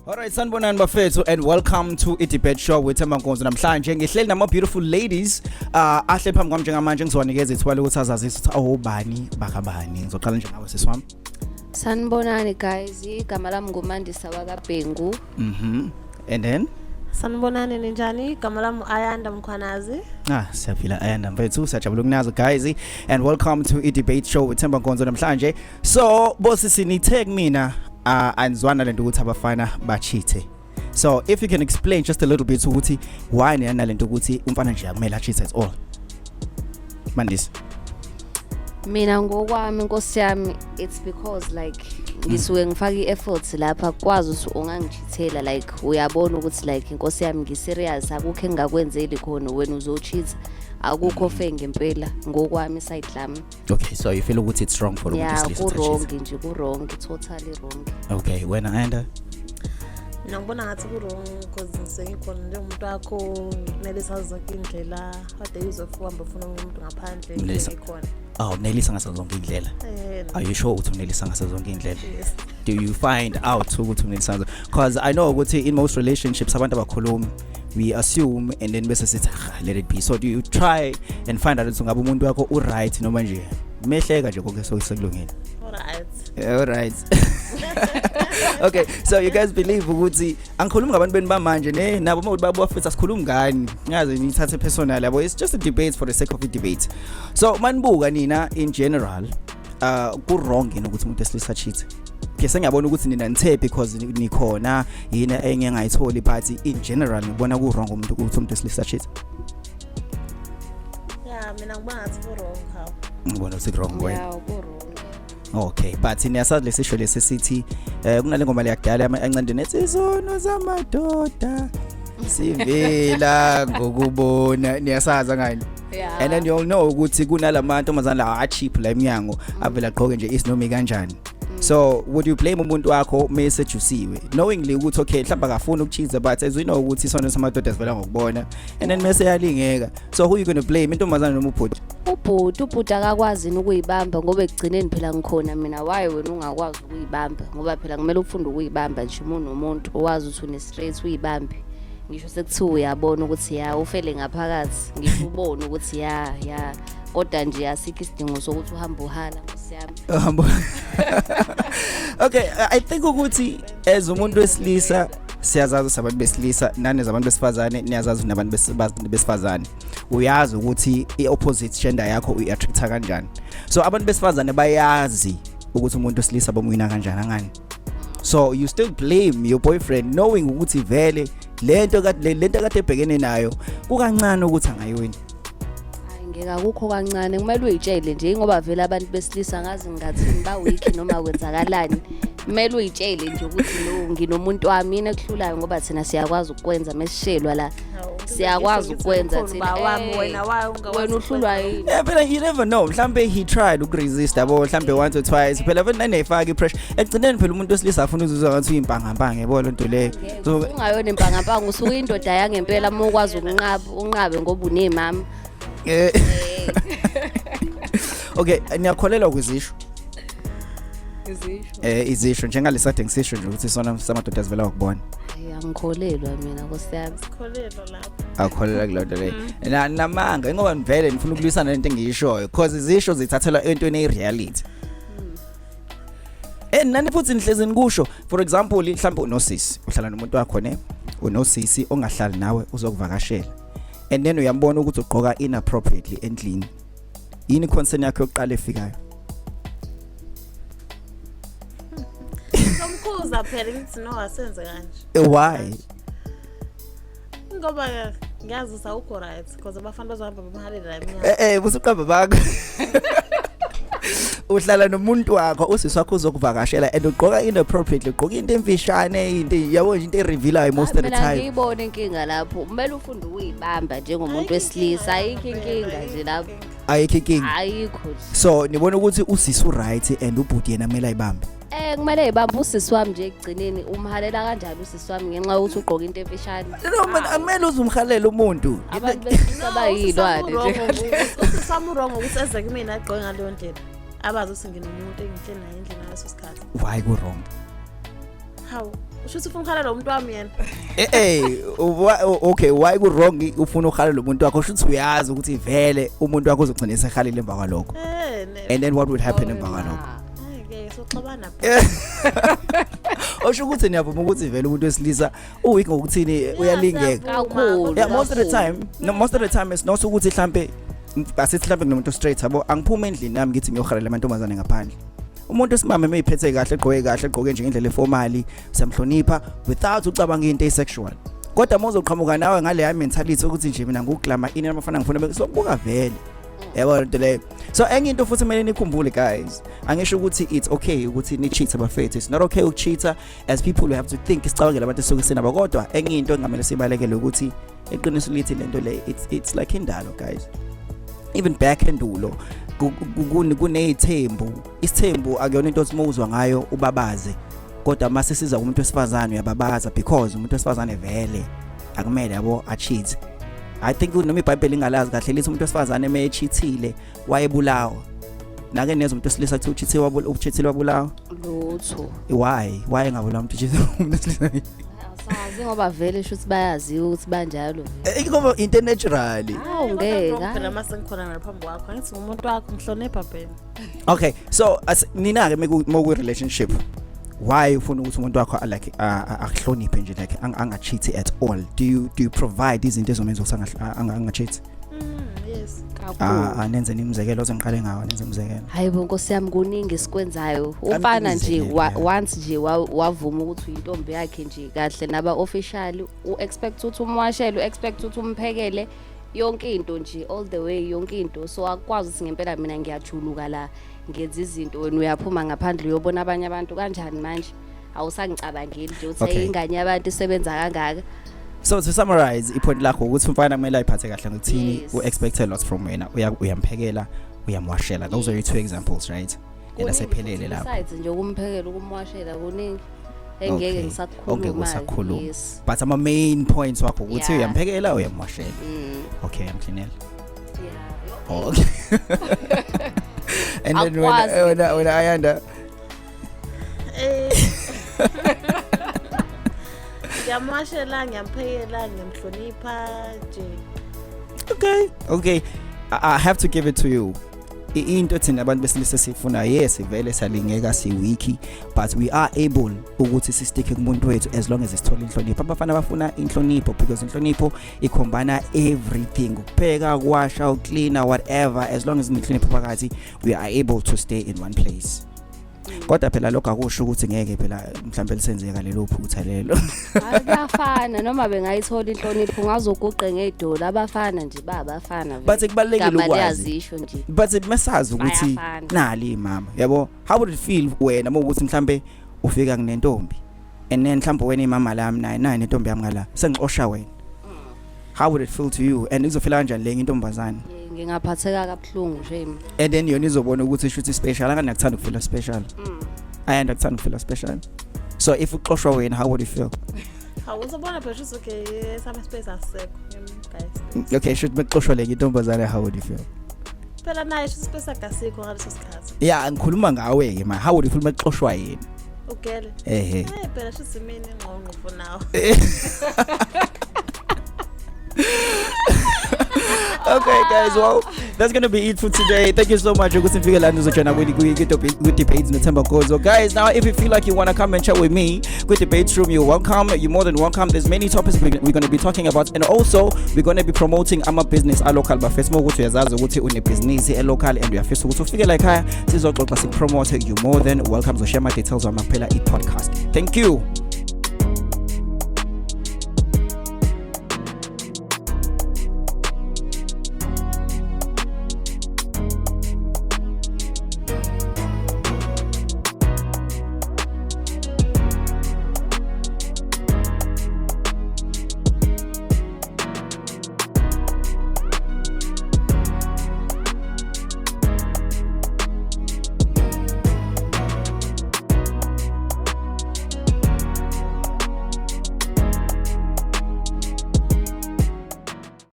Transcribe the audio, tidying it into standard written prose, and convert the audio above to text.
Alright, sanibonani bafethu and welcome to iDebate Show with Themba Nkonzo. Namhlanje ngihleli nama beautiful ladies ahle phambi kwami njengamanje ngizowanikeza ithwala ukuthi azazise ukuthi awubani bakabani. Ngizoqala nje nawe sisiwami. Sanibonani guys, igama lami nguMandisa wakabhengu. And then Sanibonani ninjani? Igama lami Ayanda Mkhwanazi. Siyaphila Ayanda mfethu, siyajabula ukunazi guys and welcome to iDebate Show with Themba Nkonzo namhlanje. So bosi sinithe kumina anzwana lento ukuthi abafana bachithe. So if you can explain just a little bit ukuthi why niyana lento ukuthi umfana nje akumele achithe at all. Mandisi. Mina ngokwami Nkosi yami, it's because like ngisuke ngifaka iefforts lapha kwazi ukuthi ungangichithela like uyabona ukuthi like Nkosi yami ngiserious akukho engakwenzeli khona wena uzochitha akukho fe ngempela ngokwami side lami. Okay, so you feel ukuthi it's wrong for umuntu wesilisa to wrong nje ku wrong, totally wrong. Okay, wena Ayanda? Ngibona ngathi ku wrong because ngisekhona nje umuntu wakho kumele sazi zonke indlela ade uzofuhamba ufuna umuntu ngaphandle ngikhona. Nelisa ngaso zonke indlela. Are you sure ukuthi unelisa ngaso zonke indlela? Yes. Do you find out ukuthi unelisa? Because I know ukuthi in most relationships abantu abakhulumi we assume and then bese sithi let it be. So do you try and find out ukuthi ngabe umuntu wakho u right noma nje mehleka nje konke sokulungile? All right. Okay, so you guys believe ukuthi angikhulumi ngabantu beni bamanje ne nabo uma babo bafethu asikhulumi ngani ngaze nithathe personal yabo. It's just a debate for the sake of the debate. So manibuka nina in general ku wrong yini ukuthi umuntu esilisa cheat? Kese ngiyabona ukuthi nina nithe because nikhona yina engiyangayitholi but in general ngibona ku wrong umuntu ukuthi umuntu esilisa cheat. Yeah, mina ngibona ngathi ku wrong how. Ngibona ukuthi wrong way. Yeah, ku wrong. Okay, but niyasazi lesisho lesisithi kunale ngoma leyakudala encane ethi izono zamadoda sivela ngokubona niyasaza ngani. Yeah. And then you all know ukuthi kunalamantu amazana la cheap la eminyango avela qhoke nje isinomi kanjani. So would you blame umuntu wakho mesejusiwe knowingly ukuthi okay mhlamba akafuna ukuchiza but as we know ukuthi isono samadoda sivela ngokubona and then mase yalingeka. So who you going to blame, intombazana noma ubhuti? Ubhuti akakwazi ukuyibamba ngoba egcineni phela ngikhona mina. Why wena ungakwazi ukuyibamba? Ngoba phela kumele ufunde ukuyibamba nje umuntu owazi ukuthi une stress uyibambe. Ngisho sekuthiwa uyabona ukuthi ya ufele ngaphakathi, ngisho ubone ukuthi ya kodwa nje asikho isidingo sokuthi uhambe uhala Nkosi yami. Okay, I think ukuthi as umuntu wesilisa siyazazi sabantu besilisa nane zabantu besifazane niyazazi nabantu besifazane uyazi ukuthi iopposite gender yakho uyiattracta kanjani. So abantu besifazane bayazi ukuthi umuntu wesilisa bomuyina kanjani ngani. So you still blame your boyfriend knowing ukuthi vele lento kade ebhekene nayo kukancane ukuthi angayiwini. Ngeke akukho kancane, kumele uyitshele nje ngoba vele abantu besilisa ngazi ngathini ba week noma kwenzakalani. Kumele uyitshele nje ukuthi no nginomuntu wami mina ekuhlulayo ngoba thina siyakwazi ukwenza mesishelwa la. Siyakwazi ukwenza thina wena uhlulwa yini? Yeah, but you never know. Mhlambe he tried ukuresist yabo mhlambe once or twice. Phela vele nayifaka ipressure. Ekugcineni phela umuntu wesilisa afuna ukuzuzwa ngathi uyimpangapanga yebo lento leyo. So ungayona impangapanga usuka indoda yangempela uma ukwazi unqabe ngoba unemama. Okay, niyakholelwa kwizisho? Izisho njengalesade ngisisho nje ukuthi sona samadoda sivela ukubona. Angikholelwa mina Nkosi yami. Sikholelwa lapho. Akholelwa kulonto le. Namanga ngoba nivele nifuna ukulwisana lento engiyishoyo because izisho zithathelwa entweni ereality. Nani futhi nihlezi nikusho for example mhlawumbe unosisi uhlala nomuntu wakho ne unosisi ongahlali nawe uzokuvakashela and then uyambona ukuthi ugqoka inappropriately endlini. Yini concern yakho yokuqala efikayo? Somkhuza phela ngithi no asenze kanje. Why? Ngoba ngiyazi sawukho right because abafana bazohamba bemahalela eminyaka. Busuqamba bakho. Uhlala nomuntu wakho usisi wakho uzokuvakashela and ugqoka inappropriately, ugqoka into emfishane into yabo into erevealayo most of the time. Mina ngiyibona inkinga lapho. Kumele ufunde ukuyibamba njengomuntu wesilisa. Ayikho inkinga nje lapho. Ayikho inkinga. Ayikho. So nibona ukuthi usisi u right and ubhuti yena kumele ayibambe. Kumele ibambe usisi wami nje egcineni. Umhalela kanjani usisi wami ngenxa yokuthi ugqoka into emfishane? No man, akumele uzumhalela umuntu. Abantu besilisa bayilwane nje. Usisi wami wrong ukuthi eze kumina agqoke ngaleyo ndlela. Abazi ukuthi nginomuntu engihle naye endlela yaso sikhathi. Why go wrong? Hawu, usho ufuna ukhala lo muntu wami yena. Okay, why ku wrong ufuna ukhala lo muntu wakho usho uyazi ukuthi vele umuntu wakho uzogcina esekhalile emva kwalokho. And then what would happen emva kwalokho? Okay, so xabana. Osho ukuthi niyavuma ukuthi vele umuntu wesilisa uweak ngokuthini uyalingeka. Kakhulu. Yeah, most of the time it's not ukuthi mhlambe asithi mhlambe kunomuntu straight yabo angiphuma endlini nami ngithi ngiyokhalela amantombazane ngaphandle. Umuntu esimame mayiphethe kahle egqoke nje ngendlela eformally samhlonipha without ucabanga into esexual. Kodwa mozoqhamuka nawe ngale ya mentality ukuthi nje mina nguglamour ini abafana ngifuna sokubuka vele. Yabo into le. So enye into futhi kumele nikhumbule guys. Angisho ukuthi it's okay ukuthi ni cheat abafethu. It's not okay ukucheata as people we have to think isicabangela abantu esuke sinaba kodwa enye into engamele sibalekele ukuthi eqiniso lithi lento le it's like indalo guys. Even back endulo kunezithembu isithembu akuyona into osimuzwa ngayo ubabaze kodwa mase siza umuntu wesifazane uyababaza because umuntu wesifazane vele akumele yabo acheat. I think noma iBhayibheli ingalazi kahle lithi umuntu wesifazane emayecheatile wayebulawa nake neza umuntu wesilisa kuthi uchithile wabulawa lutho. Why ngabulawa umuntu wesilisa? Sazi ngoba vele shuthi bayazi ukuthi banjalo. Ngoba into natural. Hawu ngeke. Phela mase ngikhona ngaphambi kwakho ngithi umuntu wakho mhlonipha phela. Okay, so nina ke moku relationship. Why ufuna ukuthi umuntu wakho like akuhloniphe nje like angacheat at all? Do you provide izinto ezomenza ukuthi angacheat? Yes. Nenze nimzekelo ozangiqale ngawo nenze umzekelo. Hayibo Nkosi yami kuningi sikwenzayo. Ufana nje once nje wavuma ukuthi uyintombi yakhe nje kahle naba official expect ukuthi umwashele expect ukuthi umphekele yonke into nje all the way yonke into so akwazi ukuthi ngempela mina ngiyajuluka la ngenza izinto wena uyaphuma ngaphandle uyobona abanye abantu kanjani manje awusangicabangeli nje uthi ingane abantu isebenza kangaka. So to summarize ipoint lakho ukuthi umfana kumele ayiphathe kahle ngokuthini expect a lot from wena uyamphekela uyamwashela. Those are your two examples, right? Yena sephelele lapho. Besides nje ukumphekela ukumwashela kuningi engeke ngisakhuluma. Yes. But ama main points wakho ukuthi uyamphekela uyamwashela. Okay, Clinelle. Yeah. Oh, okay. And then when Ayanda ngiyamwashela ngiyamphekela ngiyamhlonipha nje. Okay, I have to give it to you. Into thina abantu besilisa sifuna yes vele salingeka siwiki but we are able ukuthi sistick kumuntu wethu as long as isithola inhlonipho. Abafana bafuna inhlonipho because inhlonipho ikhombana everything ukupheka kwasha ucleaner whatever as long as inhlonipho phakathi we are able to stay in one place. Kodwa phela lokho akusho ukuthi ngeke phela mhlambe lisenzeka lelo phutha lelo. Abafana noma bengayithola inhlonipho ngazoguqe ngedolo abafana nje babafana vele. But kubalekile ukwazi. Nje. But mesazi ukuthi nali mama yabo how would it feel wena ukuthi mhlambe ufika kunentombi and then mhlambe wena imama lami naye nentombi yami ngala sengixosha wena. How would it feel to you and izofila kanjani le intombazane? Ngingaphatheka kabuhlungu nje. And then yona izobona ukuthi shuthi special angani akuthanda ukufila special. Ayanda akuthanda ukufila special. So if uxoshwa wena how would you feel? Hawu uzobona phela shuthi okay some space asekho guys. Okay, should mexoshwa le intombazane how would you feel? Phela naye shuthi space akasikho ngaleso sikhathi. Yeah, ngikhuluma ngawe ke how would you feel mexoshwa yena? Ugele. Phela shuthi mina ngqonqo for now. Okay guys, well that's gonna be it for today. Thank you so much ukuthi nifike la nizojoina with debates noThemba Khoza. Guys, now if you feel like you want to come and chat with me with Debates Room, you're welcome. You're more than welcome. There's many topics we're going to be talking about and also we're going to be promoting our business a local ba first mo ukuthi uyazazi ukuthi une business e local and uyafisa ukuthi ufike la ekhaya sizoxoxa si promote. You more than welcome to share my details on Maphela e podcast. Thank you.